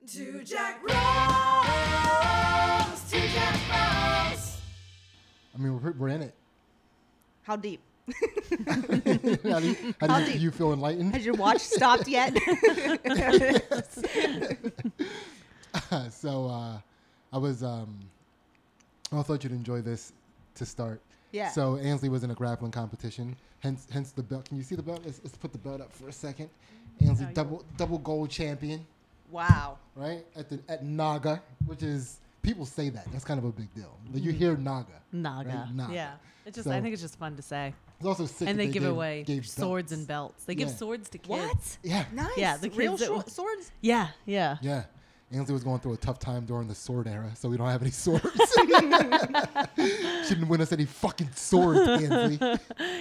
Two Jack Bros. Two Jack Bros. I mean, we're in it. How deep? how do you feel enlightened? Has your watch stopped yet? So I thought you'd enjoy this to start. Yeah. So Ansley was in a grappling competition, hence the belt. Can you see the belt? Let's put the belt up for a second. Ansley, double gold champion. Wow. Right at Naga, which is, people say that. That's kind of a big deal. Like, you hear Naga. Naga. Right? Naga. Yeah. It's just, So, I think it's just fun to say. it's also sick. And that they give away gave swords belts. and belts. They give Yeah. swords to kids. What? Yeah. Nice. Yeah, the real kids that swords. Yeah, yeah. Yeah. Ansley was going through a tough time during the sword era, so we don't have any swords. Shouldn't win us any fucking swords, Ansley.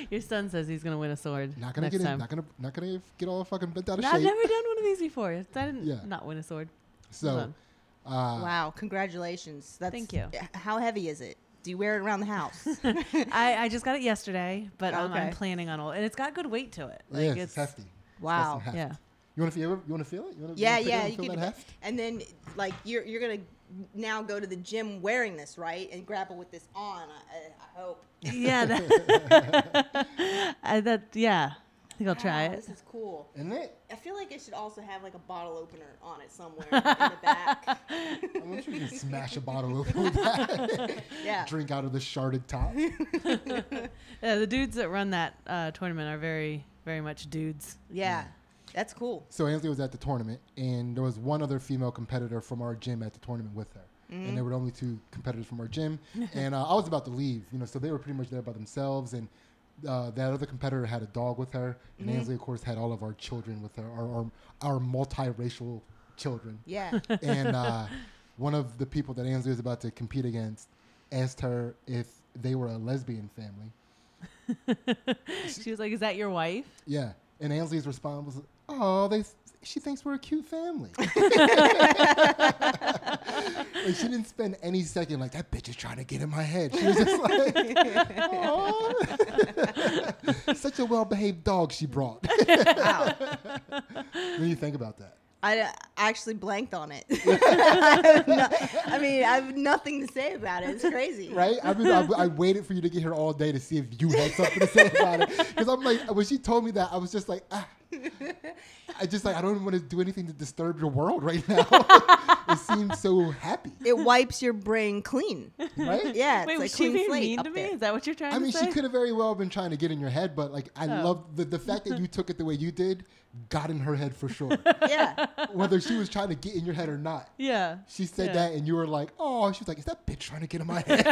Your son says he's gonna win a sword Not gonna next get in, time. not gonna get all fucking bent out of No, I've shape. never done one of these before. I didn't Yeah. not win a sword. So, Wow. Congratulations. That's, Thank you. How heavy is it? Do you wear it around the house? I just got it yesterday, but I'm Okay. planning on all, and it's got good weight to it. yeah, it's hefty. Wow. It's got some heft. Yeah. You want to feel it? You want to feel it? Yeah, you yeah. wanna You feel could, that heft? and then like you're gonna now go to the gym wearing this, right? And grapple with this on. I hope. Yeah. Yeah. I think I'll try Wow, it. This is cool. Isn't it? I feel like it should also have like a bottle opener on it somewhere in the back. I'm sure you can smash a bottle open with that. Yeah. Drink out of the sharded top. Yeah, the dudes that run that tournament are very, very much dudes. Yeah. That's cool. So Ansley was at the tournament, and there was one other female competitor from our gym at the tournament with her. And there were only two competitors from our gym. And I was about to leave, so they were pretty much there by themselves. And that other competitor had a dog with her. And Ansley, of course, had all of our children with her, our multiracial children. Yeah. And one of the people that Ansley was about to compete against asked her if they were a lesbian family. She was like, "Is that your wife?" Yeah. And Ansley's response was, "Oh, she thinks we're a cute family." Like, she didn't spend any second like, that bitch is trying to get in my head. She was just like, "Oh, such a well-behaved dog she brought." Wow. What do you think about that? I actually blanked on it. I have nothing to say about it. It's crazy. Right? I mean, I waited for you to get here all day to see if you had something to say about it. Because I'm like, when she told me that, I was just like, I don't want to do anything to disturb your world right now. It seems so happy. It wipes your brain clean. Right? Yeah. It's Wait, like was she clean being slate mean up to me? there. Is that what you're trying I mean, to say? she could have very well been trying to get in your head, but like, I love the fact that you took it the way you did, got in her head for sure. Yeah. Whether she was trying to get in your head or not. Yeah. She said Yeah. that, and you were like, "Oh," she was like, "Is that bitch trying to get in my head?"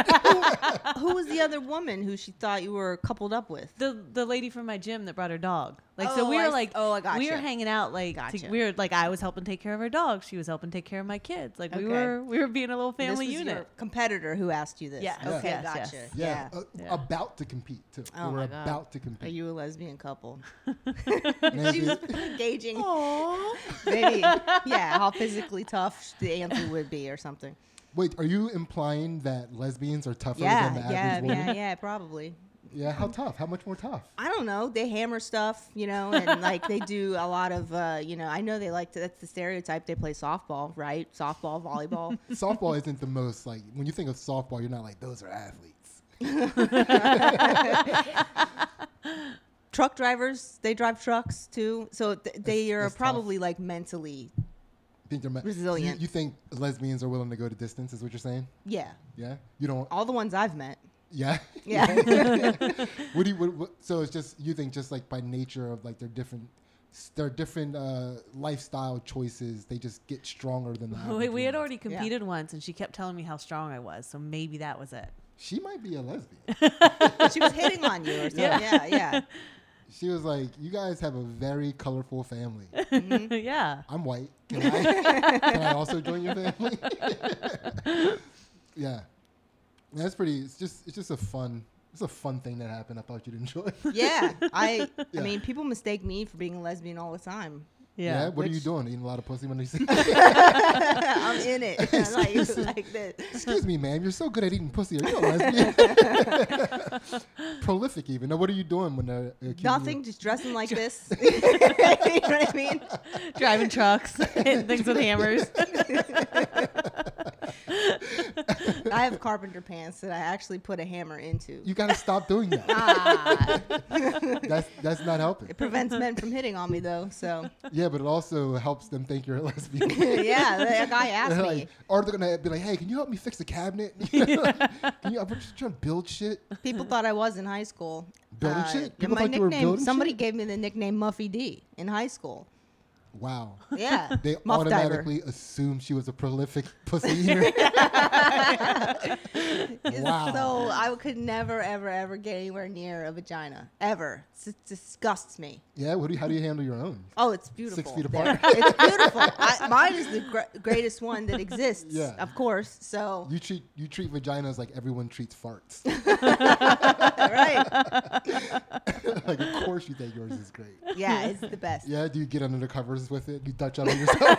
Who was the other woman who she thought you were coupled up with? The lady from my gym that brought her dog. Like, Oh, so we I were s- like, oh, I gotcha. we were hanging out like, Gotcha. we were like, I was helping take care of her dog. She was helping take care of my kids. Like, we Okay. were being a little This family was unit. your competitor who asked you this. Yes, Okay, yes, gotcha. yes. Yeah. Yeah. About to compete, too. Oh they were my God. about to Are compete. you a lesbian couple? And She was Ansley- gauging Aw. maybe, yeah, how physically tough the Ansley would be or something. Wait, are you implying that lesbians are tougher Yeah, than the average yeah, woman? yeah, probably. Yeah, how tough? How much more tough? I don't know. They hammer stuff, and like they do a lot of, I know they like to, that's the stereotype. They play softball, right? Softball, volleyball. Softball isn't the most, like, when you think of softball, you're not like, those are athletes. Truck drivers, they drive trucks too. So they are that's probably like mentally, Think they're Resilient. You think lesbians are willing to go to distance, is what you're saying? yeah. Yeah? You don't, All the ones I've met. yeah? Yeah. What do you, so it's just, you think just like by nature of like their different lifestyle choices, they just get stronger than the average We had woman. already competed once, and she kept telling me how strong I was. So maybe that was it. She might be a lesbian. She was hitting on you or something. Yeah. She was like, "You guys have a very colorful family. Yeah. I'm white. Can I also join your family?" Yeah, that's pretty. It's just a fun thing that happened. I thought you'd enjoy. Yeah. I Yeah. mean, people mistake me for being a lesbian all the time. Yeah. What are you doing? Eating a lot of pussy when they see? I'm in it. like this. Excuse me, ma'am. You're so good at eating pussy. Are you a lesbian? Prolific, even. Now, what are you doing when they're accusing Nothing, you? just dressing like this. You know what I mean? Driving trucks, hitting things with hammers. I have carpenter pants that I actually put a hammer into. You gotta stop doing that. Ah, That's not helping. it prevents men from hitting on me though. So Yeah, but it also helps them think you're a lesbian. yeah, that guy asked They're me. like, or they're gonna be like, "Hey, can you help me fix the cabinet? I'm just trying to build shit. People thought I was in high school. Building shit? People My thought you were nickname. building Somebody shit? gave me the nickname Muffy D in high school. Wow." Yeah, They Muff diver. automatically assumed she was a prolific pussy eater. Wow. So I could never, ever, ever get anywhere near a vagina ever. It disgusts me. Yeah, how do you handle your own? Oh, it's beautiful. 6 feet there. apart. It's beautiful. Mine is the greatest one that exists. Yeah. Of course. So You treat vaginas like everyone treats farts. right. Like, of course you think yours is great. Yeah, it's the best. Yeah, do you get under the covers with it? You Dutch out on yourself?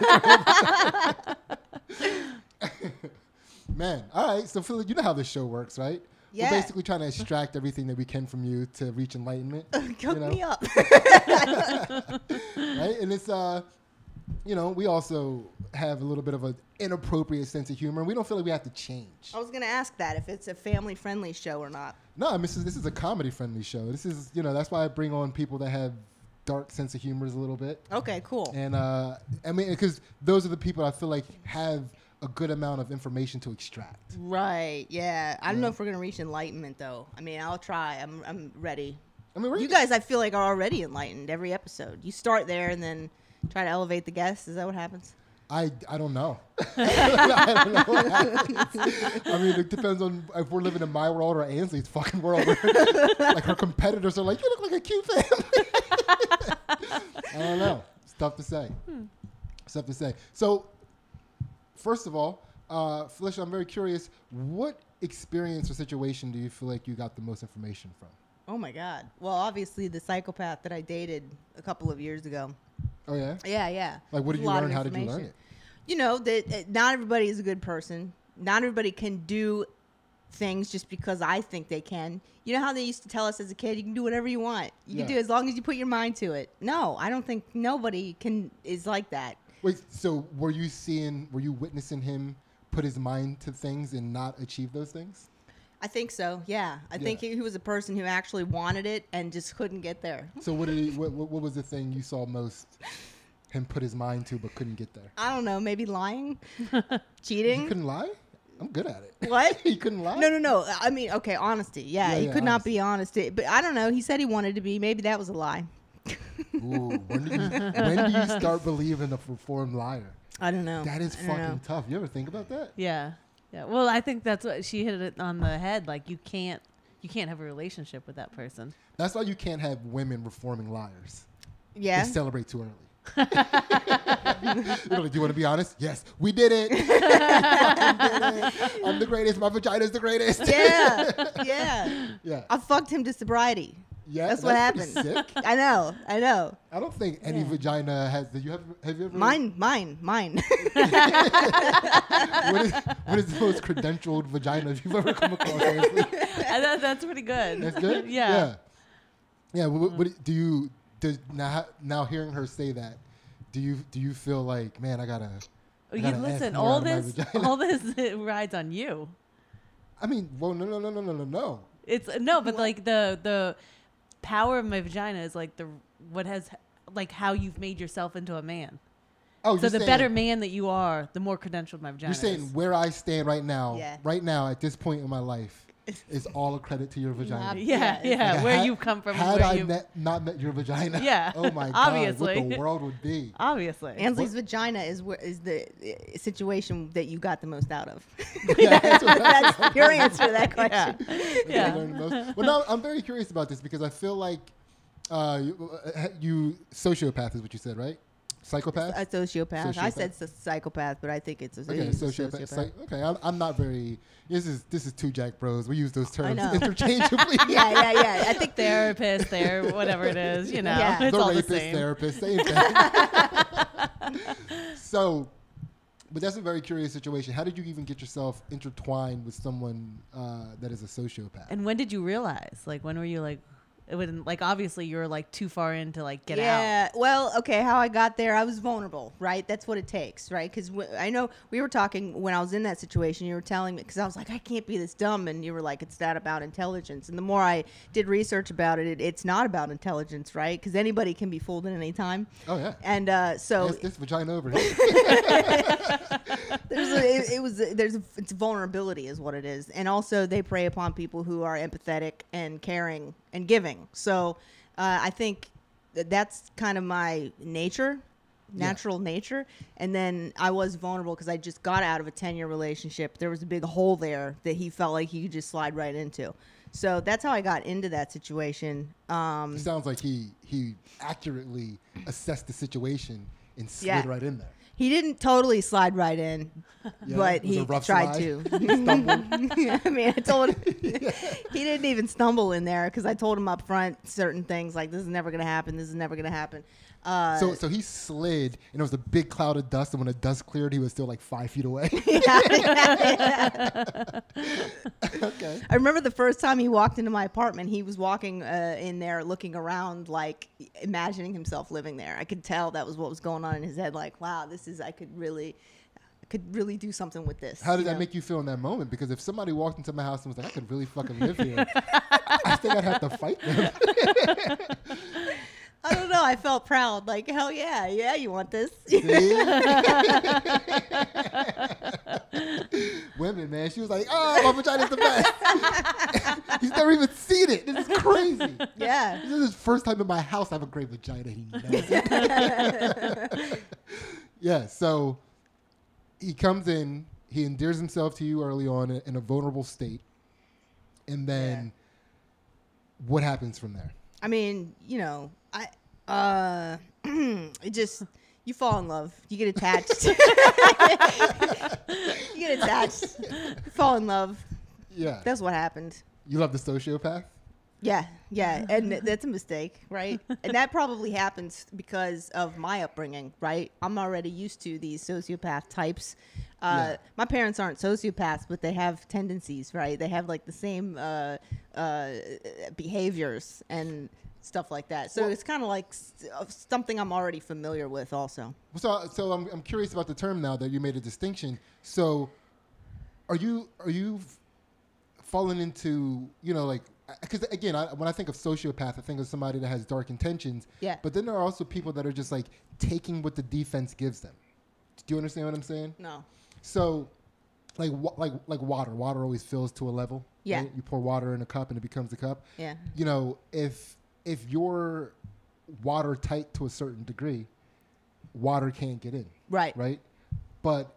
Man, all right. So, Phil, you know how this show works, right? Yeah. We're basically trying to extract everything that we can from you to reach enlightenment. Cook me up. Right? And it's, we also have a little bit of an inappropriate sense of humor. We don't feel like we have to change. I was gonna ask that if it's a family-friendly show or not. No, I mean, this is a comedy-friendly show. This is, that's why I bring on people that have dark sense of humor a little bit. Okay, cool. And, I mean, because those are the people I feel like have a good amount of information to extract. Right. Yeah. I don't know if we're gonna reach enlightenment though. I mean, I'll try. I'm ready. I mean, You guys, I feel like, are already enlightened every episode. You start there and then try to elevate the guests. Is that what happens? I don't know. I don't know what happens. I mean, it depends on if we're living in my world or Ainsley's fucking world. Like, her competitors are like, you look like a cute family. I don't know. It's tough to say. It's tough to say. So, first of all, Felicia, I'm very curious. What experience or situation do you feel like you got the most information from? Oh my God. Well, obviously the psychopath that I dated a couple of years ago. Oh, yeah? Yeah. Like, what did A you lot of learn? How did you learn information. it? You know that not everybody is a good person. Not everybody can do things just because I think they can. You know how they used to tell us as a kid, you can do whatever you want. You can Yeah. do it as long as you put your mind to it. No, I don't think nobody is like that. Wait, so were you witnessing him put his mind to things and not achieve those things? I think so. Yeah, I think he was a person who actually wanted it and just couldn't get there. So what was the thing you saw most him put his mind to but couldn't get there? I don't know, maybe lying, You cheating. couldn't lie? I'm good at it. What? You couldn't lie? No. I mean, okay, honesty. Yeah, he Yeah, could not honesty. be honest. But I don't know. He said he wanted to be. Maybe that was a lie. Ooh, when do you start believing a reformed liar? I don't know. That is I don't know. fucking tough. You ever think about that? Yeah. Well, I think that's what she hit it on the head. Like you can't have a relationship with that person. That's why you can't have women reforming liars. Yeah. They celebrate too early. You're like, do you want to be honest? Yes, we did it. We fucking did it. I'm the greatest. My vagina's the greatest. Yeah. Yeah. I fucked him to sobriety. Yeah, That's what pretty happened. Sick. I know. I don't think any vagina has. Have you ever? Mine. What is the most credentialed vagina you've ever come across? Honestly? That's pretty good. That's good. Yeah. Yeah. What do you? Now hearing her say that, do you feel like, man, I gotta Listen, ask more all out of my this vagina? it rides on you. I mean, well, no. It's no, but like the power of my vagina is like how you've made yourself into a man. Oh, So you're the saying, better man that you are, the more credentialed my vagina You're saying is. where I stand right now, Yeah. at this point in my life, is all a credit to your vagina. Yeah, Yeah, where Had- you've come from. Had where I you, not met your vagina, Yeah, oh my obviously. God, what the world would be. Obviously. Ansley's vagina is the situation that you got the most out of. Yeah, that's what That's your answer to that Yeah. question. Yeah. learned the most. Well, no, I'm very curious about this because I feel like you sociopath is what you said, right? Psychopath. A sociopath. I Sociopath. said psychopath, but I think it's a Okay, sociopath. Okay, I'm not very. This is two Jack Bros. We use those terms know. interchangeably. Yeah. I think Therapist, whatever it is, Yeah. It's The all rapist, the same. therapist, same thing. So, but that's a very curious situation. How did you even get yourself intertwined with someone that is a sociopath? And when did you realize? Like, when were you like, it wouldn't, like, obviously you were like too far in to like get out. Yeah, well, okay, how I got there, I was vulnerable, right? That's what it takes, right? Because I know we were talking when I was in that situation, you were telling me, because I was like, I can't be this dumb. And you were like, it's not about intelligence. And the more I did research about it, it's not about intelligence, right? Because anybody can be fooled at any time. Oh, yeah. And so This vagina over here. it's vulnerability is what it is. And also they prey upon people who are empathetic and caring and giving. So I think that's kind of my natural nature. And then I was vulnerable because I just got out of a 10-year relationship. There was a big hole there that he felt like he could just slide right into. So that's how I got into that situation. It sounds like he accurately assessed the situation and slid Yeah. right in there. He didn't totally slide right in, Yeah, but it was a he rough tried slide. to. I mean, I told him he didn't even stumble in there because I told him up front certain things like this is never going to happen. This is never going to happen. So he slid, and there was a big cloud of dust, and when the dust cleared, he was still like 5 feet away. Okay. I remember the first time he walked into my apartment, he was walking in there looking around, like imagining himself living there. I could tell that was what was going on in his head. Like, wow, I could really do something with this. How did you that know? make you feel in that moment? Because if somebody walked into my house and was like, I could really fucking live here, I think I'd have to fight them. I don't know. I felt proud. Like, hell yeah. Yeah, you want this. See? Women, man. She was like, oh, my vagina's the best. He's never even seen it. This is crazy. Yeah. This is his first time in my house. I have a great vagina. He knows it. Yeah, so he comes in. He endears himself to you early on in a vulnerable state. And then what happens from there? I mean, you know, it just, you fall in love. You get attached. You fall in love. Yeah. That's what happened. You love the sociopath? Yeah, and that's a mistake, right? And that probably happens because of my upbringing, right? I'm already used to these sociopath types. Yeah. My parents aren't sociopaths, but they have tendencies, right? They have like the same behaviors and stuff like that. So Well- it's kind of like something I'm already familiar with also. So I'm curious about the term now that you made a distinction. So are you falling into, you know, like, because again, when I think of sociopath, I think of somebody that has dark intentions. Yeah. But then there are also people that are just like taking what the defense gives them. Do you understand what I'm saying? No. So, like water. Water always fills to a level. Yeah. Right? You pour water in a cup and it becomes a cup. Yeah. You know, if you're watertight to a certain degree, water can't get in. Right. Right? But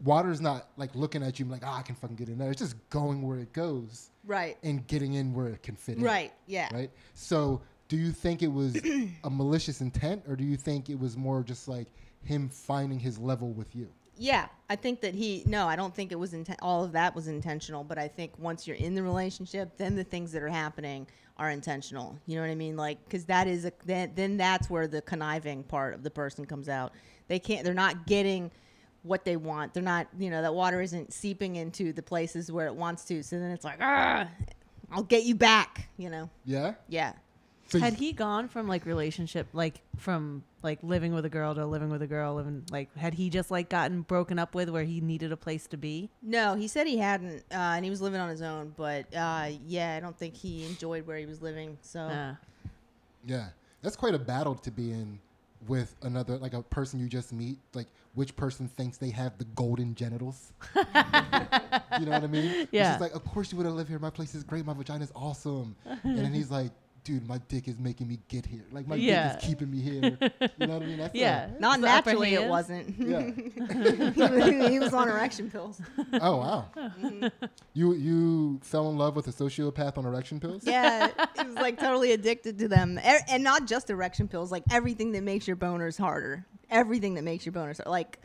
water's not like looking at you and like, I can fucking get in there. It's just going where it goes Right. and getting in where it can fit in. Right. Yeah. Right? So do you think it was a malicious intent, or do you think it was more just like him finding his level with you? Yeah, I think that I don't think it was all of that was intentional, but I think once you're in the relationship, then the things that are happening are intentional. You know what I mean? Like, because that is then that's where the conniving part of the person comes out. They're not getting what they want. They're not, that water isn't seeping into the places where it wants to. So then it's like, I'll get you back, Yeah? Yeah. So Had he gone from like relationship, like from like living with a girl to living with a girl, and like had he just like gotten broken up with where he needed a place to be? No, he said he hadn't, and he was living on his own. But I don't think he enjoyed where he was living. So yeah, that's quite a battle to be in with another, like a person you just meet. Like, which person thinks they have the golden genitals? You know what I mean? Yeah. It's just like, of course you would have lived here. My place is great. My vagina is awesome. And then he's like, dude, my dick is making me get here. Like, my dick is keeping me here. You know what I mean? That's not The upper naturally, it hands. wasn't. Yeah. He was on erection pills. Oh, wow. You fell in love with a sociopath on erection pills? Yeah, he was like totally addicted to them, and not just erection pills. Like everything that makes your boners harder. Everything that makes your boners like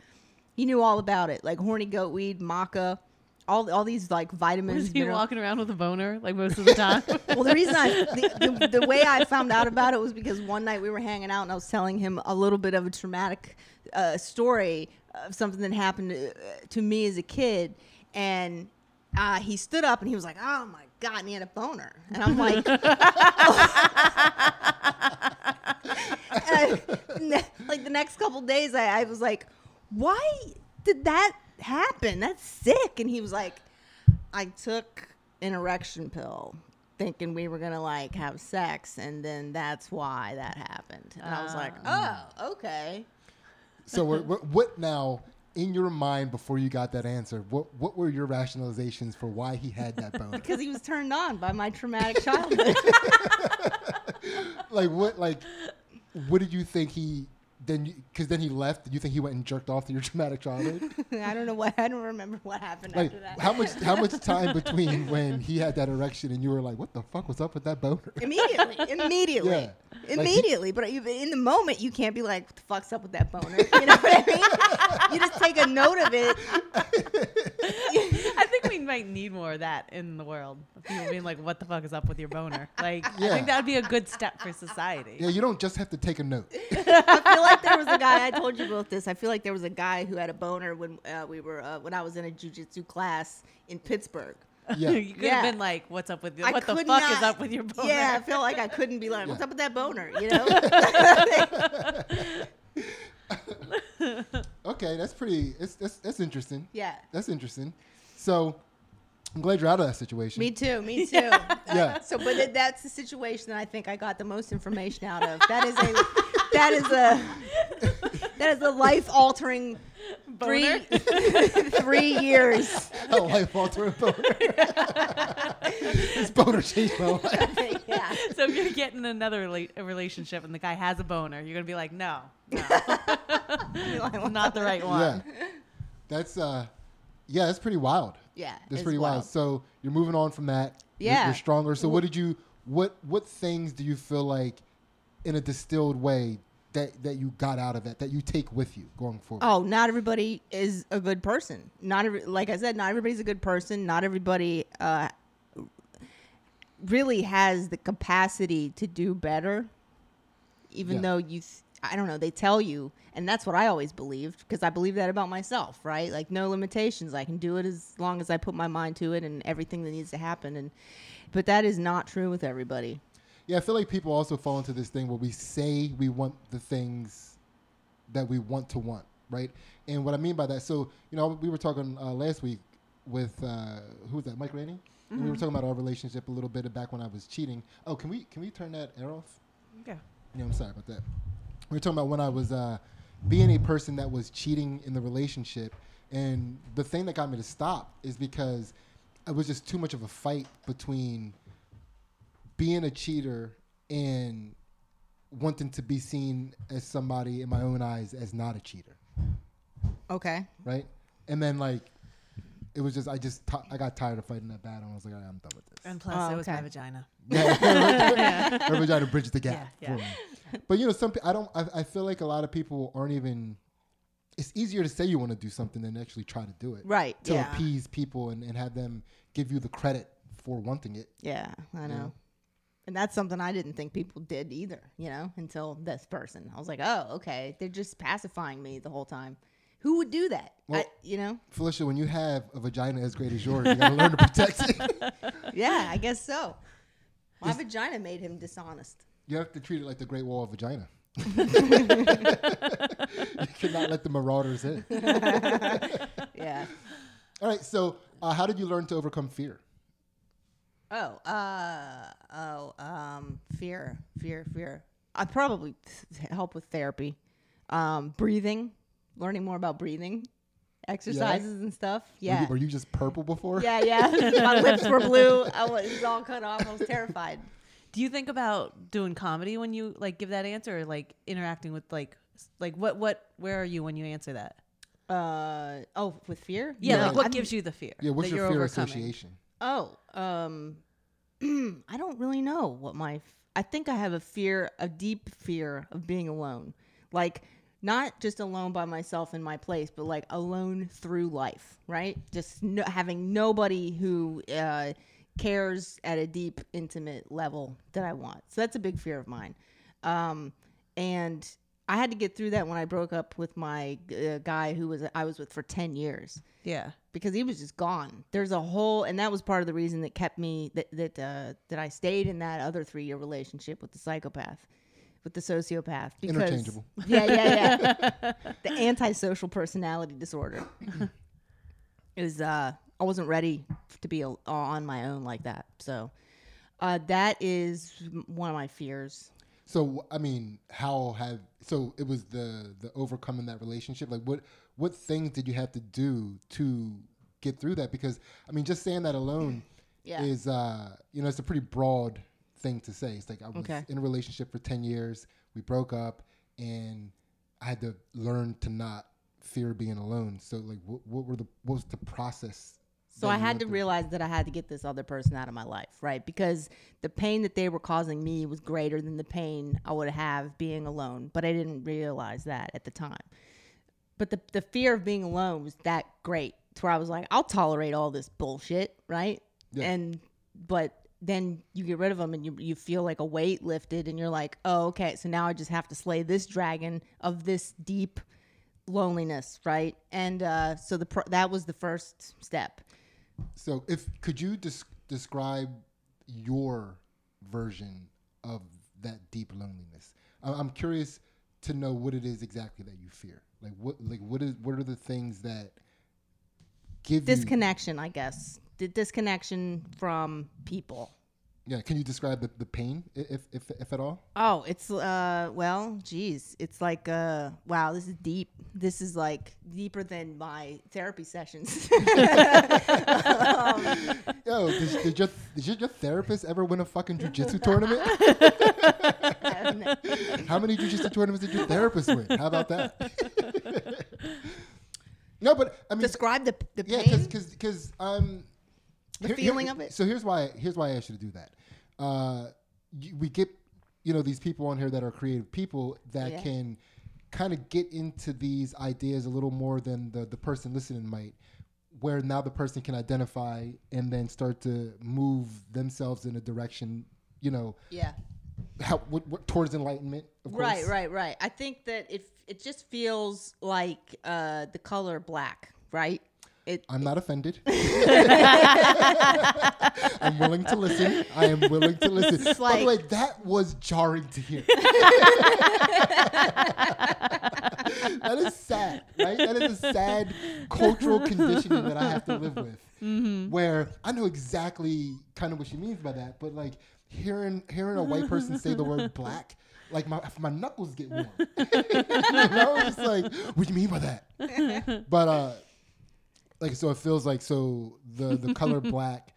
he knew all about it. Like horny goat weed, maca, all these like vitamins. Was he mineral- walking around with a boner like most of the time? Well, the reason the way I found out about it was because one night we were hanging out and I was telling him a little bit of a traumatic story of something that happened to me as a kid, and he stood up and he was like, "Oh my God," and he had a boner, and I'm like, like the next couple days, I was like, "Why did that happen? That's sick," and he was like, "I took an erection pill thinking we were gonna like have sex, and then that's why that happened." And I was like, "Oh, okay." So what now in your mind before you got that answer? What were your rationalizations for why he had that boner? Because he was turned on by my traumatic childhood. What did you think he then? Because then he left. Did you think he went and jerked off to your traumatic childhood? I don't remember what happened Like after that. how much time between when he had that erection and you were like, what the fuck was up with that boner? Immediately. Yeah. But in the moment, you can't be like, "What the fuck's up with that boner?" You know what I mean? You just take a note of it. I think we might need more of that in the world. People being like, "What the fuck is up with your boner?" Like, Yeah. I think that would be a good step for society. Yeah, you don't just have to take a note. I feel like there was a guy. I told you about this. I feel like there was a guy who had a boner when when I was in a jujitsu class in Pittsburgh. Yeah. You could Yeah. have been like, "What's up with I what the could fuck is not- up with your boner?" Yeah, I feel like I couldn't be like, "What's Yeah. up with that boner?" You know? Okay, that's pretty. That's interesting. Yeah. That's interesting. So I'm glad you're out of that situation. Me too. Yeah. So, but that's the situation that I think I got the most information out of. That is a life altering Boner? 3 years. A life altering boner. This boner changed my life. Yeah. So if you're getting another a relationship and the guy has a boner, you're gonna be like, "No, not the right one." Yeah. That's that's pretty wild. Yeah. That's it's pretty wild. So you're moving on from that. Yeah. You're stronger. So what things do you feel like in a distilled way that you got out of it that you take with you going forward? Oh, not everybody is a good person. Like I said, not everybody's a good person. Not everybody really has the capacity to do better, even Yeah. though I don't know, they tell you, and that's what I always believed, because I believe that about myself, right? Like, no limitations. I can do it as long as I put my mind to it and everything that needs to happen. But that is not true with everybody. Yeah, I feel like people also fall into this thing where we say we want the things that we want to want, right? And what I mean by that, so, we were talking last week with, who was that, Mike Rainey? And we were talking about our relationship a little bit back when I was cheating. Oh, can we turn that air off? Yeah. Yeah, I'm sorry about that. We were talking about when I was being a person that was cheating in the relationship. And the thing that got me to stop is because it was just too much of a fight between being a cheater and wanting to be seen as somebody in my own eyes as not a cheater. Okay. Right? And then it was just, I got tired of fighting that battle. I was like, all right, I'm done with this. And plus, Oh, it was my okay. vagina. Her vagina bridges the gap. Yeah, for me. But I feel like a lot of people aren't even, it's easier to say you want to do something than actually try to do it. Right. To Yeah. appease people and have them give you the credit for wanting it. Yeah, I know. Yeah. And that's something I didn't think people did either, until this person. I was like, oh, okay. They're just pacifying me the whole time. Who would do that? Well- Felicia, when you have a vagina as great as yours, you got to learn to protect it. Yeah, I guess so. My vagina made him dishonest. You have to treat it like the Great Wall of Vagina. You cannot let the marauders in. Yeah. All right, so how did you learn to overcome fear? Fear. I'd probably help with therapy. Breathing, learning more about breathing, exercises and stuff. Yeah. Were you just purple before? Yeah. My lips were blue. It was all cut off. I was terrified. Do you think about doing comedy when you give that answer, or interacting with where are you when you answer that? With fear? Yeah, No, what I gives you the fear? Yeah, what's that your you're fear overcoming? association? I don't really know what I think I have a deep fear of being alone. Like not just alone by myself in my place, but like alone through life, right? Just having nobody who cares at a deep, intimate level that I want. So that's a big fear of mine. And I had to get through that when I broke up with my guy who I was with for 10 years. Yeah. Because he was just gone. There's a whole, and that was part of the reason that kept me, that I stayed in that other 3-year relationship with the psychopath, with the sociopath. Because, Interchangeable. Yeah. The antisocial personality disorder. I wasn't ready to be on my own like that. So that is one of my fears. So I mean, so it was the overcoming that relationship. Like what things did you have to do to get through that? Because I mean, just saying that alone is it's a pretty broad thing to say. It's like I was in a relationship for 10 years. We broke up, and I had to learn to not fear being alone. So like, what was the process? So I had to realize that I had to get this other person out of my life, right? Because the pain that they were causing me was greater than the pain I would have being alone. But I didn't realize that at the time. But the fear of being alone was that great to where I was like, I'll tolerate all this bullshit, right? Yeah. But then you get rid of them and you feel like a weight lifted and you're like, oh, okay, so now I just have to slay this dragon of this deep loneliness, right? And so that was the first step. So could you describe your version of that deep loneliness? I'm curious to know what it is exactly that you fear. What are the things that give disconnection, I guess. The disconnection from people. Yeah, can you describe the pain, if at all? Oh, it's it's like wow, this is deep. This is like deeper than my therapy sessions. Yo, did your therapist ever win a fucking jiu-jitsu tournament? How many jiu-jitsu tournaments did your therapist win? How about that? No, but I mean, describe the pain. Yeah, because the feeling of it. So here's why I asked you to do that. We get these people on here that are creative people that can kind of get into these ideas a little more than the person listening might, where now the person can identify and then start to move themselves in a direction, towards enlightenment, of course. Right. I think that it just feels like the color black, right? I'm not offended. I'm willing to listen. I am willing to listen. By the way, that was jarring to hear. That is sad, right? That is a sad cultural conditioning that I have to live with. Mm-hmm. Where I know exactly kind of what she means by that, but like hearing a white person say the word black, like my knuckles get warm. It's like, what do you mean by that? But so it feels like the color black,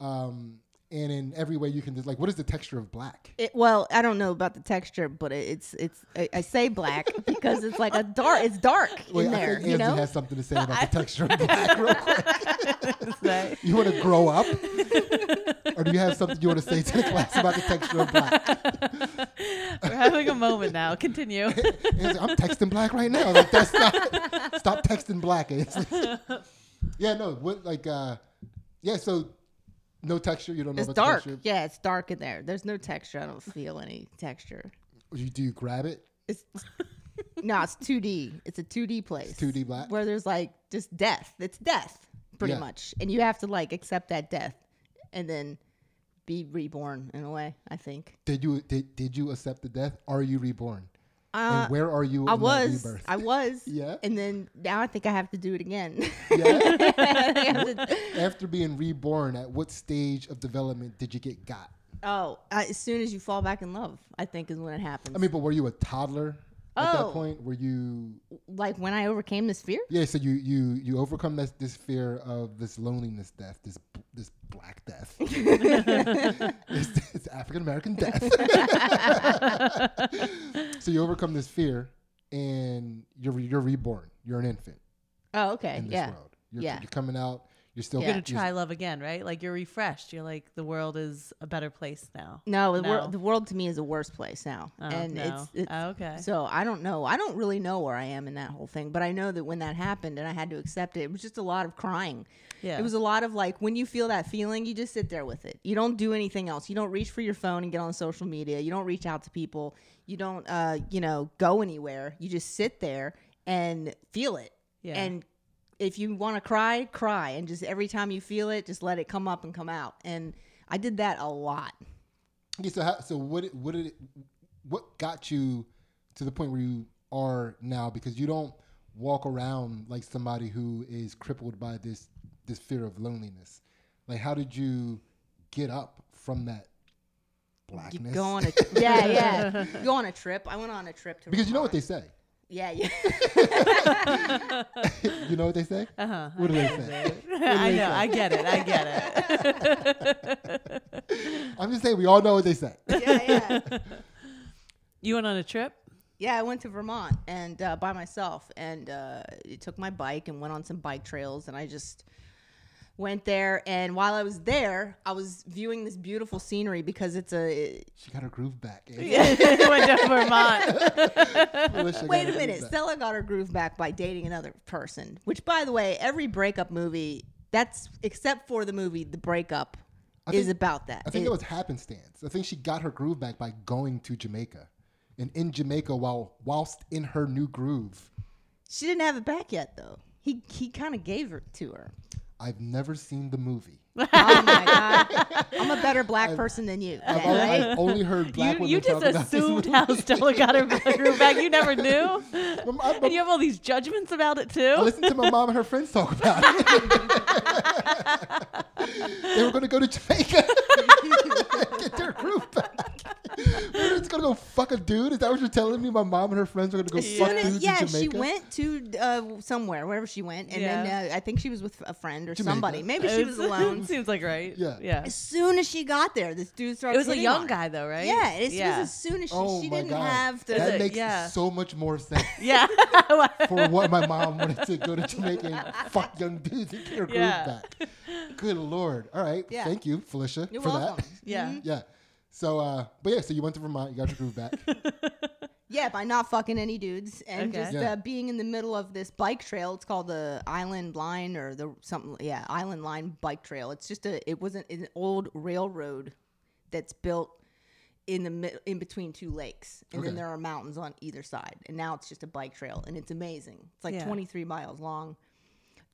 and in every way you can just what is the texture of black? Well, I don't know about the texture, but I say black because it's like it's dark in there. I think Angie has something to say about the texture of black real quick. You want to grow up? Or do you have something you want to say to the class about the texture of black? We're having a moment now. Continue. I'm texting black right now. Like that's not. Stop texting black. Yeah, no. So no texture. You don't know about dark. the texture. Yeah, it's dark in there. There's no texture. I don't feel any texture. Do you grab it? It's 2D. It's a 2D place. It's 2D black. Where there's just death. It's death, pretty much, and you have to accept that death, and then be reborn in a way. I think. Did you accept the death? Are you reborn? And where are you? I was. Yeah. And then now I think I have to do it again. Yeah. After being reborn, at what stage of development did you get got? Oh, as soon as you fall back in love, I think is when it happens. I mean, but were you a toddler at that point? Were you when I overcame this fear? Yeah. So you overcome this fear of this loneliness death, this black death, it's African American death. So you overcome this fear, and you're reborn. You're an infant. Oh, okay. In this world, you're coming out. You're still Yeah. You're gonna try love again, right? Like you're refreshed. You're like the world is a better place now. No, No. the world to me is a worse place now, Oh, and no. it's Oh, okay. So I don't know. I don't really know where I am in that whole thing, but I know that when that happened and I had to accept it, it was just a lot of crying. Yeah. It was a lot of like when you feel that feeling, you just sit there with it. You don't do anything else. You don't reach for your phone and get on social media. You don't reach out to people. You don't, go anywhere. You just sit there and feel it. Yeah. And if you want to cry, cry. And just every time you feel it, just let it come up and come out. And I did that a lot. Okay, so what got you to the point where you are now? Because you don't walk around like somebody who is crippled by this fear of loneliness. Like, how did you get up from that You blackness? go on a yeah. You go on a trip. I went on a trip to Because you know what Vermont. they say. Yeah. You know what they say? Uh-huh. What do they say? I know. I get it. I'm just saying we all know what they say. yeah. You went on a trip? Yeah, I went to Vermont and by myself, and took my bike and went on some bike trails, and I just went there. And while I was there, I was viewing this beautiful scenery because it's a. She got her groove back. You went to Vermont. Wait a minute, Stella got her groove back by dating another person. Which, by the way, every breakup movie, that's except for the movie The Breakup, is about that. I think it was happenstance. I think she got her groove back by going to Jamaica. And in Jamaica, whilst in her new groove. She didn't have it back yet, though. He kind of gave it to her. I've never seen the movie. Oh my god, I'm a better black person than you. I've, then, only, right? I've only heard black women You just talk about this assumed movie. how Stella got her groove back. You never knew. I And you have all these judgments about it too. I listened to my mom and her friends talk about it. They were going to go to Jamaica. Get their groove back. We're just going to go fuck a dude? Is that what you're telling me? My mom and her friends are going to go fuck dudes Yeah, in Jamaica? she went to somewhere, wherever she went, and then I think she was with a friend or Jamaica. somebody. Maybe she was alone. Seems like right. Yeah. Yeah. As soon as she got there, this dude started. It was a hitting young on her. guy though, right? Yeah, it was yeah. as soon as Oh she my didn't God. have the. That it- makes yeah. so much more sense Yeah. for what my mom wanted to go to Jamaica and fuck young dudes and get her groove Yeah. back. Good Lord. All right. Yeah. Thank you, Felicia, You're for welcome. that. Yeah. Yeah. So, so you went to Vermont, you got your groove back. Yeah, by not fucking any dudes and Okay. just Yeah. being in the middle of this bike trail. It's called the Island Line or the something. Yeah, Island Line bike trail. It's just it wasn't an old railroad that's built in between two lakes, and then Okay. there are mountains on either side. And now it's just a bike trail, and it's amazing. It's like Yeah. 23 miles long,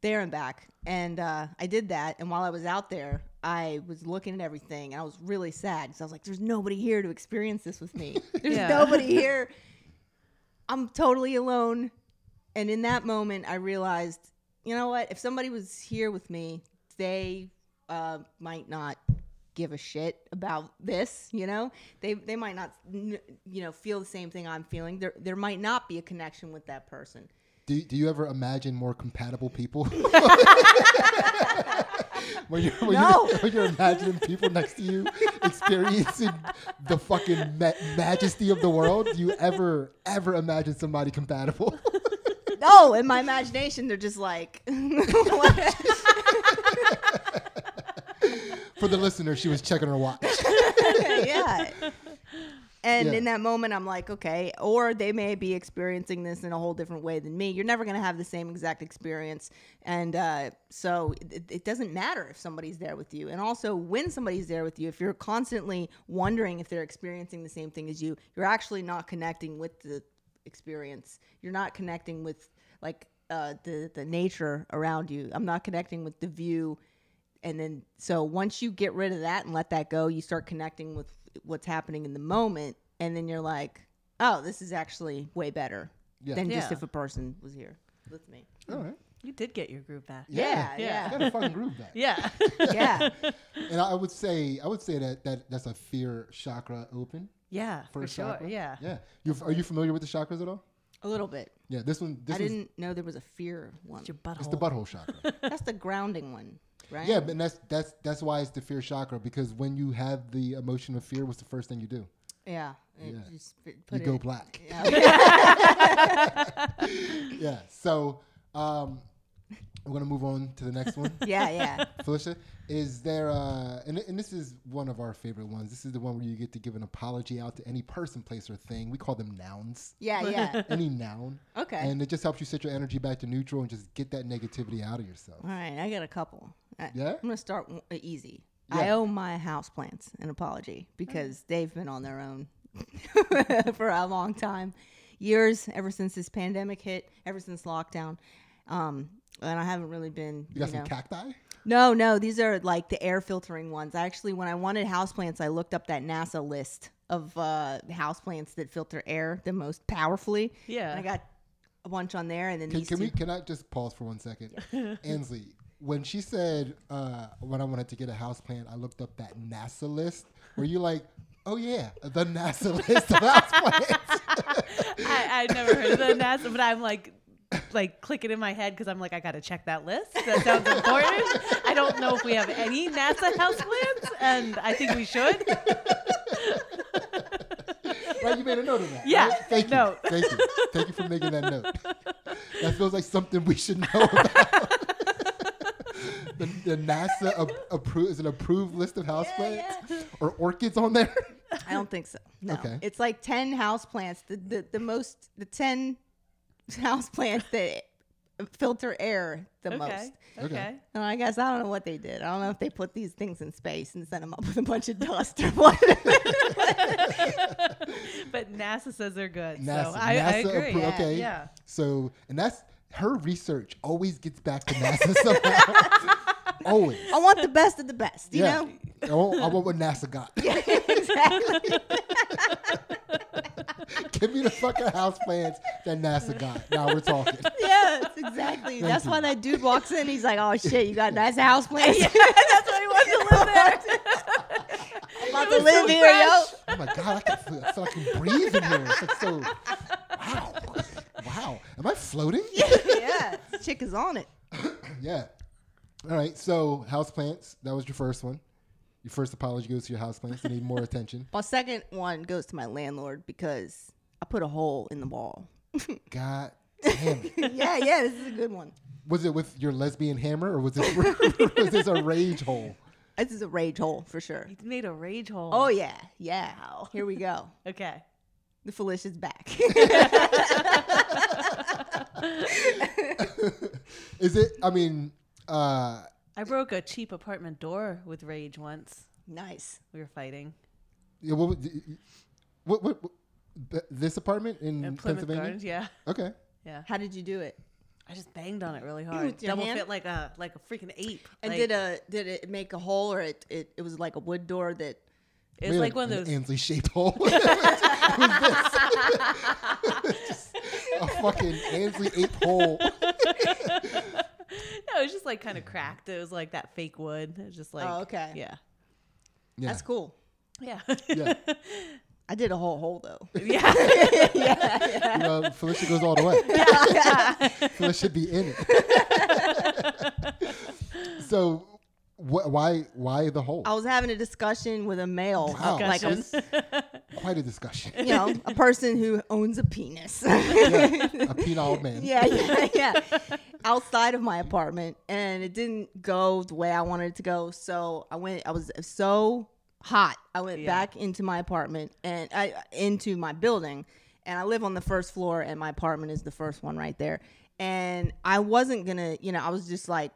there and back. And I did that, and while I was out there, I was looking at everything, and I was really sad because I was like, "There's nobody here to experience this with me. There's Yeah. nobody here. I'm totally alone." And in that moment, I realized, you know what? If somebody was here with me, they might not give a shit about this. You know, they might not, feel the same thing I'm feeling. There might not be a connection with that person. Do you ever imagine more compatible people? when you're imagining people next to you experiencing the fucking majesty of the world, do you ever imagine somebody compatible? No, in my imagination, they're just like, For the listener, she was checking her watch. yeah. And Yeah. in that moment, I'm like, okay, or they may be experiencing this in a whole different way than me. You're never going to have the same exact experience. And so it doesn't matter if somebody's there with you. And also, when somebody's there with you, if you're constantly wondering if they're experiencing the same thing as you, you're actually not connecting with the experience. You're not connecting with, like, the nature around you. I'm not connecting with the view. And then, so once you get rid of that and let that go, you start connecting with what's happening in the moment. And then you're like, oh, this is actually way better than just Yeah. if a person was here with me. All right. You did get your groove back. Yeah. I got a fucking groove back. Yeah. Yeah. And I would say that's a fear chakra open. Yeah. For First sure. chakra? Yeah. Yeah. Are you familiar with the chakras at all? A little bit. Yeah. This I one's didn't know there was a fear one. It's your butthole. it's the butthole chakra. That's the grounding one, right? Yeah, but that's why it's the fear chakra, because when you have the emotion of fear, what's the first thing you do? Yeah. Yeah. Just You put go it. black. Yeah. Yeah. So We're gonna move on to the next one. Yeah. Felicia, is there and this is one of our favorite ones. This is the one where you get to give an apology out to any person, place, or thing. We call them nouns. Yeah. Any noun. Okay. And it just helps you set your energy back to neutral and just get that negativity out of yourself. All right, I got a couple. Yeah? I'm gonna start easy. Yeah. I owe my houseplants an apology because they've been on their own for a long time, years ever since this pandemic hit, ever since lockdown. And I haven't really been. You got some cacti? No, these are like the air filtering ones. Actually, when I wanted houseplants, I looked up that NASA list of houseplants that filter air the most powerfully. Yeah. And I got a bunch on there, and then these two. Can I just pause for 1 second? Ansley, when she said when I wanted to get a houseplant, I looked up that NASA list. Were you like, oh yeah, the NASA list of houseplants? I never heard of the NASA, but I'm like clicking in my head because I'm like, I got to check that list. That sounds important. I don't know if we have any NASA houseplants, and I think we should. Right, you made a note of that. Yeah, right? Thank you. note. Thank you for making that note. That feels like something we should know about. The NASA is an approved list of houseplants or orchids on there? I don't think so. No. Okay. It's like 10 houseplants. The 10 houseplants that filter air the most. Okay. And I guess I don't know what they did. I don't know if they put these things in space and sent them up with a bunch of dust or what. But NASA says they're good. NASA, so I agree. Okay. Yeah. So, and that's her research always gets back to NASA somehow. Always. I want the best of the best, you know? I want what NASA got. Exactly. Give me the fucking houseplants that NASA got. Now we're talking. Yeah, exactly. That's you. why that dude walks in. He's like, "Oh shit, you got nice houseplants." That's why he wants to live there. I'm about to live here, yo. Oh my God, I feel like I can breathe in here. It's like so, wow. Am I floating? Yeah, this chick is on it. Yeah. All right, so houseplants, that was your first one. Your first apology goes to your houseplants. They need more attention. My second one goes to my landlord because I put a hole in the wall. God damn it. Yeah, this is a good one. Was it with your lesbian hammer or was this a rage hole? This is a rage hole for sure. You made a rage hole. Oh, yeah. Here we go. Okay. The Felicia's back. Is it, I broke a cheap apartment door with rage once. Nice. We were fighting. yeah, what this apartment in In Plymouth Pennsylvania? Gardens, yeah. Okay. Yeah. How did you do it? I just banged on it really hard. With your Double hand? fit like a freaking ape. And like, did it make a hole or it was like a wood door that it was like one of those. Ansley shaped hole. It was this. Just a fucking Ansley ape hole. No, it was just like kind of cracked. It was like that fake wood. It was just like, Oh, okay. Yeah. Yeah. that's cool. Yeah. Yeah. I did a whole hole though. Yeah. You know, Felicia goes all the way. Felicia be in it. So, why the hole? I was having a discussion with a male, Wow. like a, Quite a discussion. a person who owns a penis. Yeah, a penile man. Yeah. Outside of my apartment, and it didn't go the way I wanted it to go. So I was so hot. I went back into my apartment and into my building, and I live on the first floor, and my apartment is the first one right there. And I wasn't gonna, I was just like,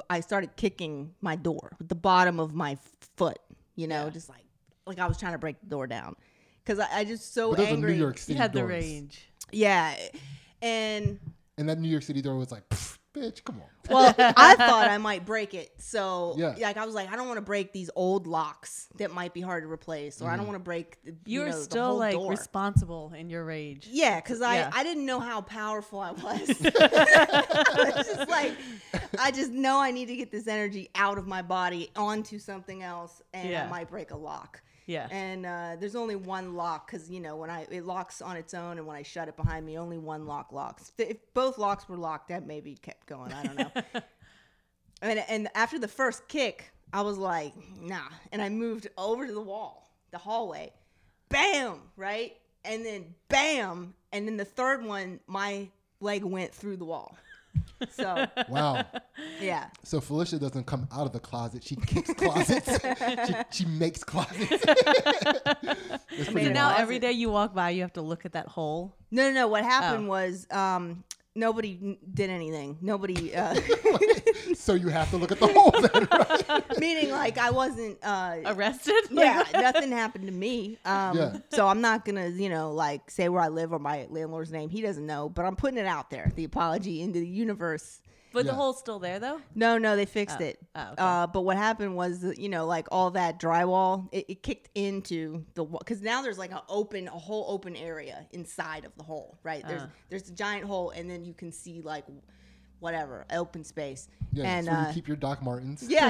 I started kicking my door with the bottom of my foot, just like I was trying to break the door down, because I just so But those angry. are New York City You had the doors. range. Yeah, and And that New York City door was like, bitch, come on. well, I thought I might break it. So, Yeah. like, I was like, I don't want to break these old locks that might be hard to replace, or I don't want to break. You were the still whole like door. responsible in your rage. Yeah, because Yeah. I didn't know how powerful I was. It's just like, I just know I need to get this energy out of my body onto something else, and Yeah. I might break a lock. Yeah. And there's only one lock, because when it locks on its own, and when I shut it behind me, only one lock locks. If both locks were locked, that maybe kept going. I don't know. And after the first kick, I was like, nah. And I moved over to the wall, the hallway. Bam! Right? And then bam! And then the third one, my leg went through the wall. So Wow. yeah. So Felicia doesn't come out of the closet. She kicks closets. she makes closets. It's So pretty now wild. every day you walk by, you have to look at that hole. No. What happened was nobody did anything. Nobody. So you have to look at the hole then, right? Meaning, like, I wasn't. Arrested? Yeah, nothing happened to me. Yeah. So I'm not gonna, like, say where I live or my landlord's name. He doesn't know, but I'm putting it out there. The apology into the universe. But Yeah. the hole's still there, though? No, they fixed it. Oh, okay. But what happened was, like all that drywall, it kicked into the wall because now there's like a whole open area inside of the hole, right? There's a giant hole, and then you can see like whatever open space. Yeah, and that's where you keep your Doc Martens. yeah.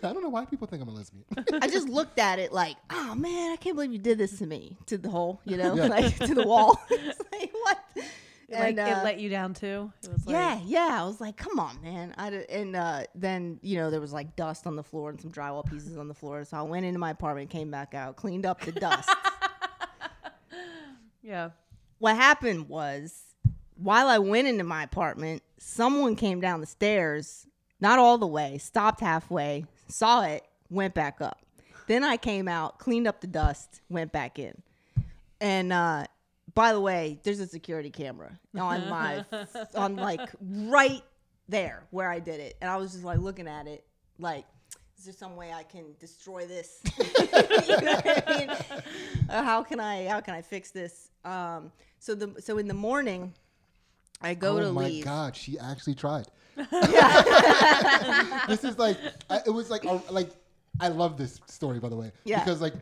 I don't know why people think I'm a lesbian. I just looked at it like, oh man, I can't believe you did this to me, to the hole, Yeah. like to the wall. It's like, what? Like, it let you down, too? It was like, Yeah. I was like, come on, man. Then, there was like dust on the floor and some drywall pieces on the floor. So I went into my apartment, came back out, cleaned up the dust. Yeah. What happened was, while I went into my apartment, someone came down the stairs, not all the way, stopped halfway, saw it, went back up. Then I came out, cleaned up the dust, went back in. And, by the way, there's a security camera on like right there where I did it. And I was just like looking at it like, is there some way I can destroy this? You know what I mean? How can I fix this? So in the morning, I go to Oh my leave. God, she actually tried. This is like, it was like I love this story, by the way. Yeah. Because like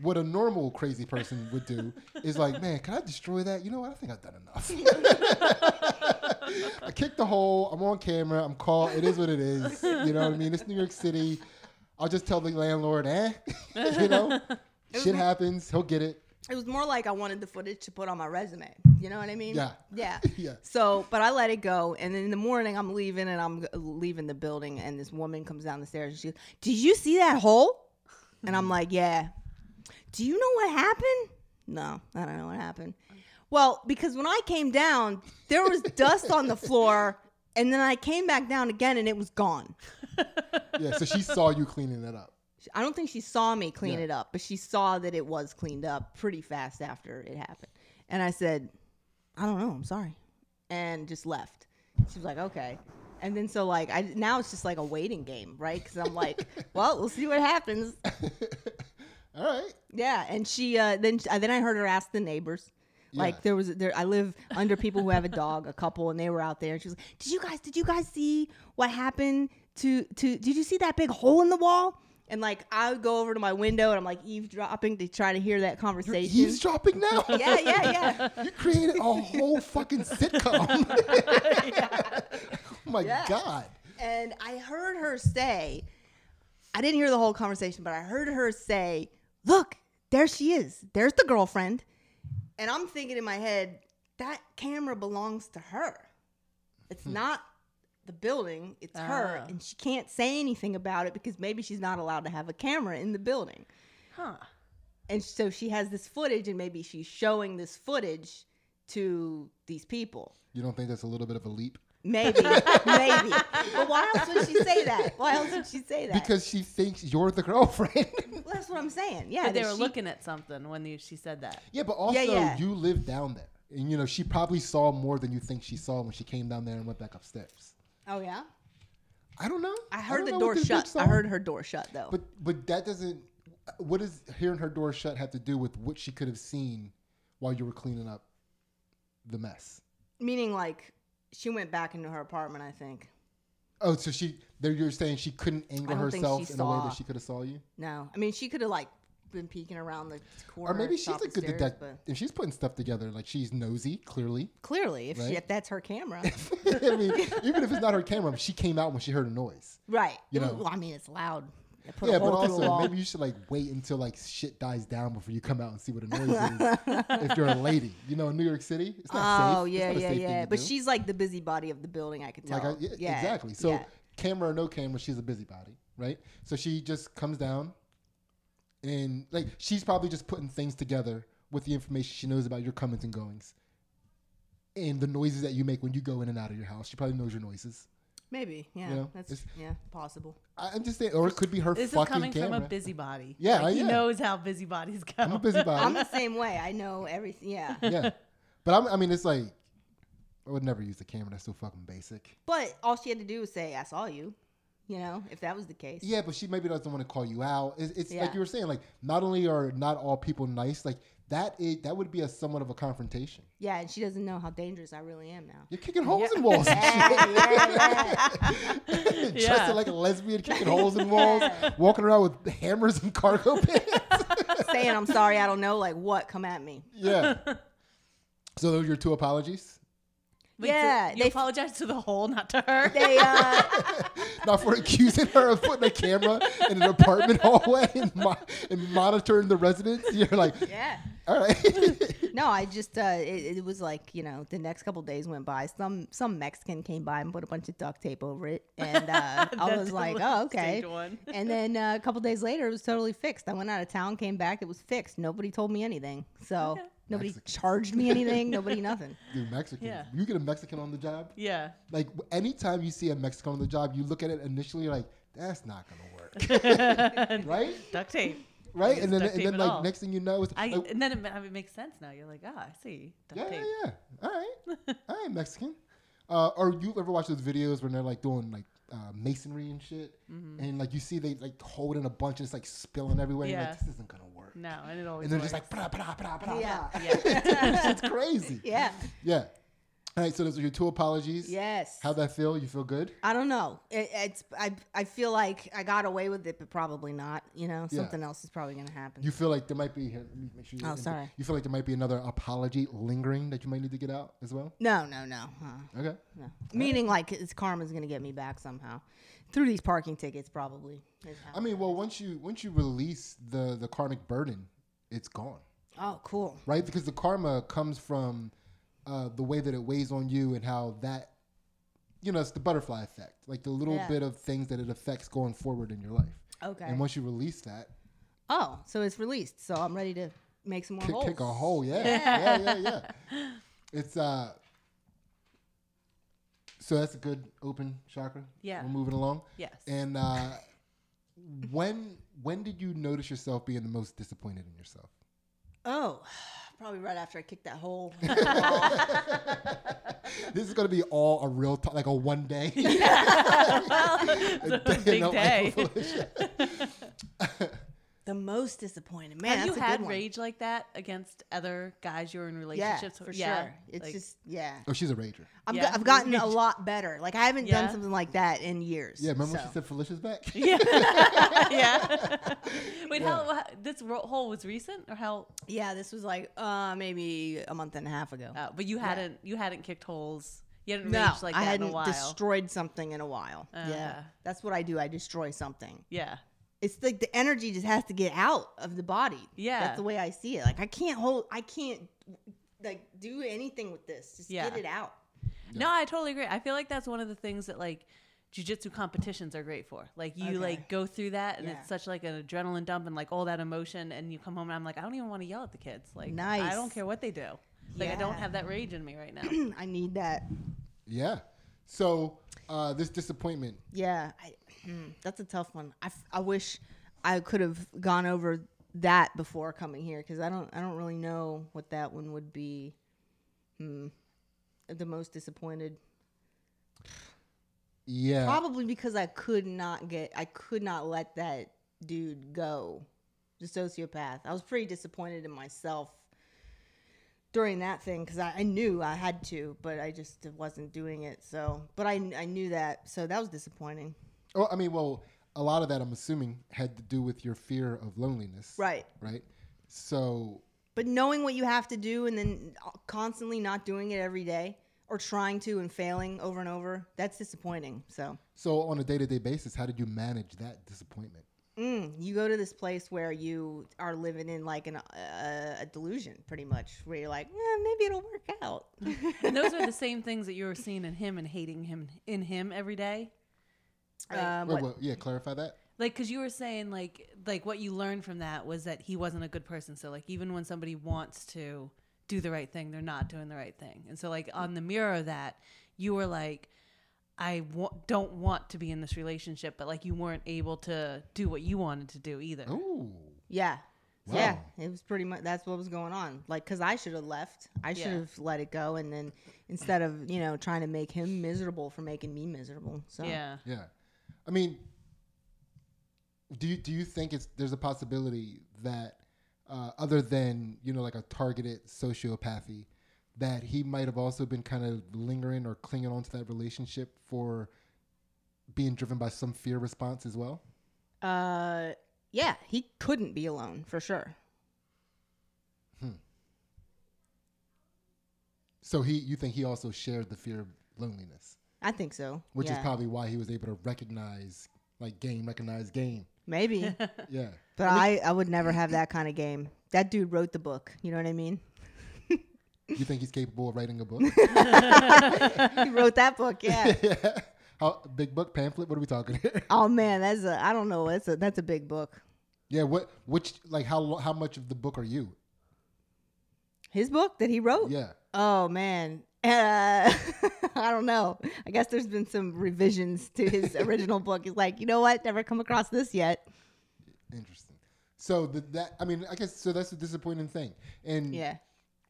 what a normal crazy person would do is like, man, can I destroy that? You know what? I think I've done enough. I kicked the hole. I'm on camera. I'm caught. It is what it is. You know what I mean? It's New York City. I'll just tell the landlord, shit happens. He'll get it. It was more like I wanted the footage to put on my resume. You know what I mean? Yeah. Yeah. Yeah. So, but I let it go. And then in the morning, I'm leaving and I'm leaving the building. And this woman comes down the stairs and she goes, did you see that hole? And I'm like, yeah. Do you know what happened? No, I don't know what happened. Well, because when I came down, there was dust on the floor. And then I came back down again and it was gone. Yeah. So she saw you cleaning it up. I don't think she saw me clean Yeah. it up, but she saw that it was cleaned up pretty fast after it happened. And I said, I don't know, I'm sorry. And just left. She was like, okay. And then so like, now it's just like a waiting game, right? Because I'm like, well, we'll see what happens. All right. Yeah. And she, then I heard her ask the neighbors. Like Yeah. I live under people who have a dog, a couple, and they were out there. And she was like, did you guys see what happened did you see that big hole in the wall? And like, I would go over to my window and I'm like eavesdropping to try to hear that You're conversation. eavesdropping now? Yeah. You created a whole fucking sitcom. Oh my Yeah. God. And I heard her say, I didn't hear the whole conversation, but I heard her say, look, there she is. There's the girlfriend. And I'm thinking in my head, that camera belongs to her. It's not the building, it's her. And she can't say anything about it because maybe she's not allowed to have a camera in the building. Huh. And so she has this footage and maybe she's showing this footage to these people. You don't think that's a little bit of a leap? Maybe. But why else would she say that? Because she thinks you're the girlfriend. Well, that's what I'm saying. Yeah. But they that were she- looking at something when she said that. Yeah, but also Yeah. you live down there. And, she probably saw more than you think she saw when she came down there and went back upstairs. Oh, yeah? I don't know. I heard don't the know door what this shut. bitch saw. I heard her door shut, though. But that doesn't... What does hearing her door shut have to do with what she could have seen while you were cleaning up the mess? Meaning, like, she went back into her apartment, I think. Oh, so you're saying she couldn't angle I don't think herself she in a way saw. that she could have saw you? No. I mean, she could have, like, been peeking around the corner. Or maybe she's top a of good stairs, detective. but If she's putting stuff together, like she's nosy, clearly. clearly, Right? if that's her camera. I mean, even if it's not her camera, she came out when she heard a noise. Right. You know. Well, I mean, it's loud. They put Yeah, a but hole through a also wall. maybe you should like wait until like shit dies down before you come out and see what a noise is. If you're a lady, in New York City, it's not safe. Oh, yeah, It's not a safe thing to But do. she's like the busybody of the building, I could tell. like, yeah, exactly. So yeah. camera or no camera, she's a busybody, right? So she just comes down, and like she's probably just putting things together with the information she knows about your comings and goings. and the noises that you make when you go in and out of your house. She probably knows your noises. Maybe. Yeah. You know, That's it's- possible. I'm just saying, or it could be her This is fucking coming camera. from a busybody. Yeah, Like, he yeah. knows how busybodies go. I'm a busybody. I'm the same way. I know everything. Yeah. Yeah, but I mean, it's like I would never use the camera. That's so fucking basic. But all she had to do was say, "I saw you." You know, if that was the case. Yeah, but she maybe doesn't want to call you out. It's Yeah. like you were saying, like not only are not all people nice, like that would be a somewhat of a confrontation. Yeah, and she doesn't know how dangerous I really am now. You're kicking holes in walls and shit. Yeah. Dressed like a lesbian, kicking holes in walls, walking around with hammers and cargo pants. Saying I'm sorry, I don't know, like what? Come at me. Yeah. So those are your 2 apologies? Wait, Yeah, so you they- apologize to the hole, not to her. They Not for accusing her of putting a camera in an apartment hallway and monitoring the residents. You're like, yeah. all right. No, I just it was like, you know, the next couple days went by. Some Mexican came by and put a bunch of duct tape over it, and I That's was like, the oh, okay. stage one. And then a couple days later, it was totally fixed. I went out of town, came back, it was fixed. Nobody told me anything, so Okay. nobody Mexicans. charged me anything. Nobody nothing. Dude, Mexicans. Yeah. You get a Mexican on the job, Yeah. like anytime you see a Mexican on the job, you look at it initially like, that's not gonna work. Right? Duct tape. Right? Use And then duct tape at like all. next thing you know, it's like, And then it makes sense now. You're like, I see. Duct yeah, tape. yeah, yeah. All right. All right, Mexican. Or you ever watch those videos when they're like doing like masonry and shit, and like you see they like hold in a bunch and it's like spilling everywhere. And you're Yeah. like, this isn't gonna work. No, and it always And they're just works. like, blah, blah, blah, blah, Yeah. blah. Yeah. It's crazy. Yeah. Yeah. All right. So those are your 2 apologies. Yes. How'd that feel? You feel good? I don't know. I feel like I got away with it, but probably not. You know, Yeah. something else is probably gonna happen. You feel like there might be. Here, let me make sure. Oh, sorry. You feel like there might be another apology lingering that you might need to get out as well. No. Okay. No. Meaning like his karma's gonna get me back somehow through these parking tickets, probably. is how- I mean, well, once you release the karmic burden, it's gone, Oh, cool. right? Because the karma comes from the way that it weighs on you and how that, you know, it's the butterfly effect, like the little Yeah. bit of things that it affects going forward in your life. Okay. And once you release that, Oh, so it's released. So I'm ready to make some more holes. kick a hole. Yeah. It's so that's a good open chakra. Yeah. We're moving along. Yes. And when did you notice yourself being the most disappointed in yourself? Oh, probably right after I kicked that hole. This is gonna be all a real like a one day. It's a big day. The most disappointed. Man, Have you that's a had good one. rage like that against other guys you're in Yeah, relationships for with? sure. It's like- just, yeah. Oh, she's a rager. Yeah. I've gotten a lot better. Like, I haven't done Yeah. something like that in years. Yeah, remember when so. she said Felicia's back? Yeah. Yeah. Wait, how this hole was recent or how? Yeah, this was like maybe a month and a half ago. But you hadn't kicked holes. You hadn't No, raged like I that in a hadn't while. destroyed something in a while. Yeah, Okay. that's what I do. I destroy something. Yeah. It's like the energy just has to get out of the body. Yeah. That's the way I see it. Like I can't like do anything with this. Just Yeah. get it out. No, I totally agree. I feel like that's one of the things that like jiu-jitsu competitions are great for. Like you Okay. like go through that and Yeah. it's such like an adrenaline dump and like all that emotion and you come home and I'm like, I don't even want to yell at the kids. Like Nice. I don't care what they do. Like I don't Yeah. have that rage in me right now. I need that. Yeah. So this disappointment. Yeah, that's a tough one. I wish I could have gone over that before coming here because I don't really know what that one would be. The most disappointed. Yeah. Probably because I could not let that dude go, the sociopath. I was pretty disappointed in myself during that thing because I knew I had to, but I just wasn't doing it. So, but I knew that, so that was disappointing. Oh, I mean, well, a lot of that I'm assuming had to do with your fear of loneliness. Right. Right. So But knowing what you have to do and then constantly not doing it every day or trying to and failing over and over, that's disappointing. So on a day-to-day basis, how did you manage that disappointment? you go to this place where you are living in like a delusion, pretty much, where you're like, maybe it'll work out. And those are the same things that you were seeing in him and hating him in him every day. Right. Wait, well, yeah, clarify that. Like, because you were saying, like what you learned from that was that he wasn't a good person. So, like, even when somebody wants to do the right thing, they're not doing the right thing. And so like on the mirror of that, you were like, don't want to be in this relationship, but like you weren't able to do what you wanted to do either. Ooh. Yeah. Wow. Yeah, it was pretty much, that's what was going on. Like, because I should have left. I should have let it go. And then instead of, trying to make him miserable for making me miserable. So Yeah. Yeah. I mean, do you think there's a possibility that other than, like a targeted sociopathy, that he might have also been kind of lingering or clinging on to that relationship for being driven by some fear response as well? Yeah, he couldn't be alone for sure. So you think he also shared the fear of loneliness, I think so. which is probably why he was able to recognize game. Maybe. Yeah. But I would never have that kind of game. That dude wrote the book. You know what I mean? You think he's capable of writing a book? He wrote that book, yeah. Yeah. How big book, pamphlet? What are we talking here? Oh man, I don't know. That's a big book. Yeah. How much of the book are you? His book that he wrote? Yeah. Oh man. I don't know. I guess there's been some revisions to his original book. He's like, you know what? Never come across this yet. Interesting. So I guess so. That's a disappointing thing. And Yeah.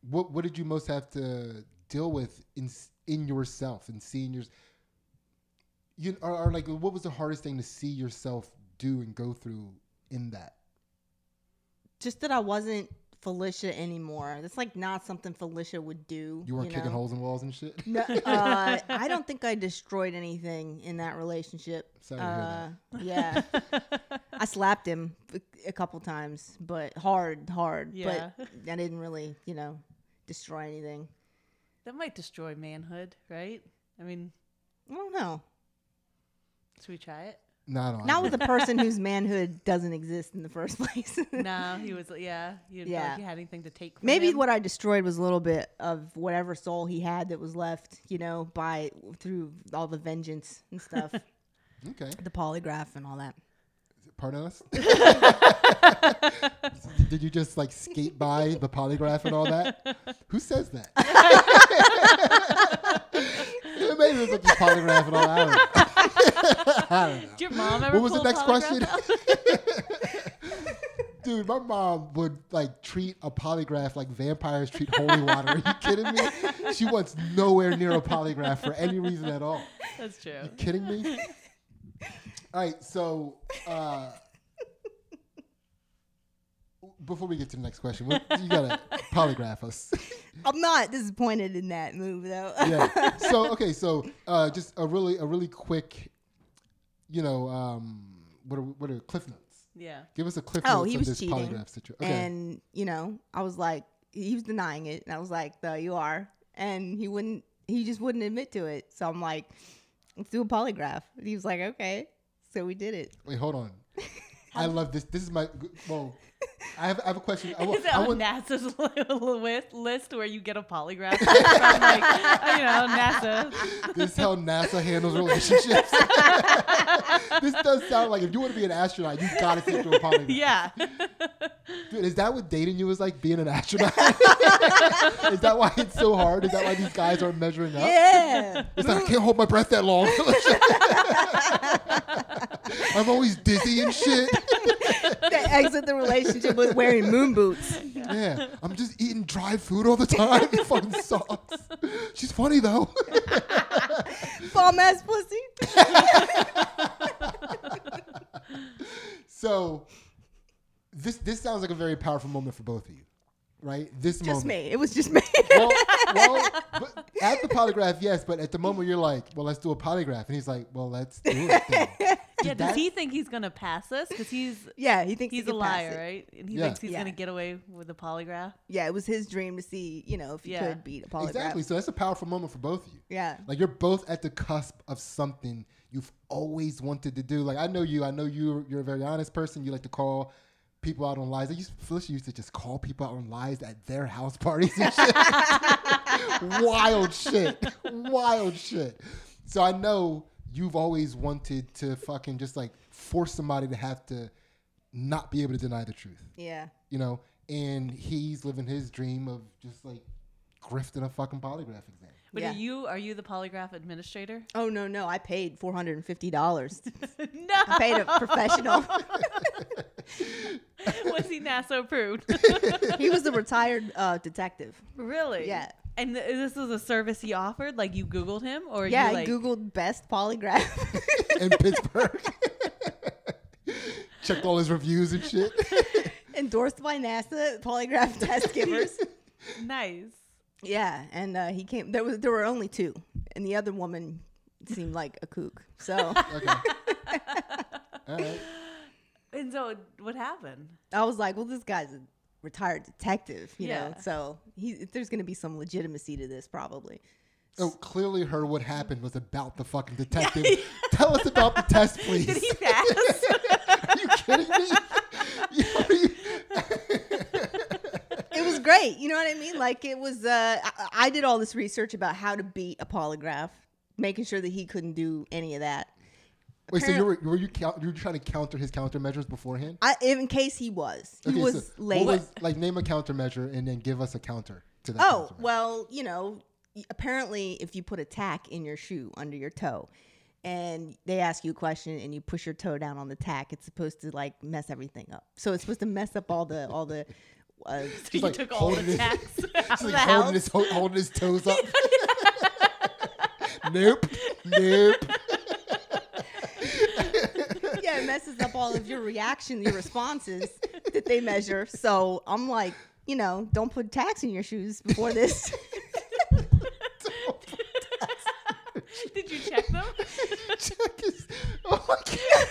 what did you most have to deal with in yourself and seeing or like what was the hardest thing to see yourself do and go through in that? Just that I wasn't Felicia anymore. That's like not something Felicia would do. You weren't kicking holes in walls and shit? No, I don't think I destroyed anything in that relationship. Sorry to hear Yeah. I slapped him a couple times, but hard. Yeah. But I didn't really, destroy anything. That might destroy manhood, right? I mean, I don't know. should we try it? Not with a person whose manhood doesn't exist in the first place. No, he was, yeah. You didn't feel like you had anything to take from Maybe him? what I destroyed was a little bit of whatever soul he had that was left, through all the vengeance and stuff. Okay. The polygraph and all that. Pardon us? Did you just like skate by the polygraph and all that? Who says that? Maybe it was like the polygraph and all that. I don't know. Did your mom ever What was the pull next polygraph question? Dude, my mom would like treat a polygraph like vampires treat holy water. Are you kidding me? She wants nowhere near a polygraph for any reason at all. That's true. You kidding me? All right, so before we get to the next question, you gotta polygraph us. I'm not disappointed in that move though. Yeah. So okay, just a really quick, what are cliff notes? Yeah. Give us a cliff Oh, notes he of was this cheating. polygraph situation. Okay. And, I was like, he was denying it. And I was like, no, you are. And he just wouldn't admit to it. So I'm like, let's do a polygraph. And he was like, okay. So we did it. Wait, hold on. I love this. This is I have a question. Is it on NASA's list where you get a polygraph from NASA? This is how NASA handles relationships. This does sound like if you want to be an astronaut, you gotta take to a polygraph. Yeah. Dude, is that what dating you is like, being an astronaut? Is that why it's so hard? Is that why these guys aren't measuring up? Yeah. It's like, I can't hold my breath that long. I'm always dizzy and shit. They exit the relationship with wearing moon boots. Yeah, I'm just eating dry food all the time. It fucking sucks. She's funny though. Bomb ass pussy. So, this sounds like a very powerful moment for both of you, right? This moment. Just me. It was just me. Well, but at the polygraph, yes, but at the moment you're like, well, let's do a polygraph, and he's like, well, let's do it then. Yeah, does he think he's gonna pass this? Because Yeah, he thinks he's he a can pass liar, it. right? And he Yeah. thinks he's gonna get away with the polygraph. Yeah, it was his dream to see, if he could beat a polygraph. Exactly. So that's a powerful moment for both of you. Yeah. Like you're both at the cusp of something you've always wanted to do. Like I know you're a very honest person. You like to call people out on lies. Felicia used to just call people out on lies at their house parties and shit. Wild shit. So I know you've always wanted to fucking just like force somebody to have to not be able to deny the truth. Yeah. and he's living his dream of just like grifting a fucking polygraph exam. But Yeah. are you the polygraph administrator? Oh no, I paid $450. No. I paid a professional. Was he NASA approved? He was a retired detective. Really? Yeah. And this was a service he offered? Like you Googled him? Or Yeah, you I like... Googled best polygraph. In Pittsburgh. Checked all his reviews and shit. Endorsed by NASA, polygraph test givers. Nice. Yeah, and he came. There were only two, and the other woman seemed like a kook. So Okay. All right. And so what happened? I was like, well, this guy's a retired detective, you know. Yeah. So there's going to be some legitimacy to this, probably. Oh, clearly heard what happened was about the fucking detective. Tell us about the test, please. Did he pass? Are you kidding me? It was great. You know what I mean? Like it was. I did all this research about how to beat a polygraph, making sure that he couldn't do any of that. Wait, so you were trying to counter his countermeasures beforehand? In case he was, he Okay, was so late. what was, like, name a countermeasure and then give us a counter to that. Oh, countermeasure. well, you know, apparently if you put a tack in your shoe under your toe and they ask you a question and you push your toe down on the tack, it's supposed to like mess everything up. So it's supposed to mess up all the You like took all the holding tacks He's out of like the holding house. holding his toes up. Nope. yeah, it messes up all of your reaction, your responses that they measure. So I'm like, you know, don't put tacks in your shoes before this. Did you check them? Check his, oh my god.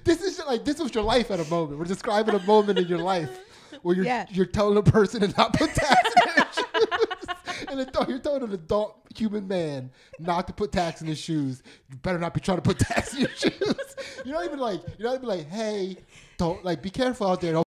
This was your life at a moment. We're describing a moment in your life where you're telling a person to not put tacks in their shoes. And you're telling an adult human man not to put tacks in his shoes. You better not be trying to put tacks in your shoes. You're not even like, hey, don't, like, be careful out there.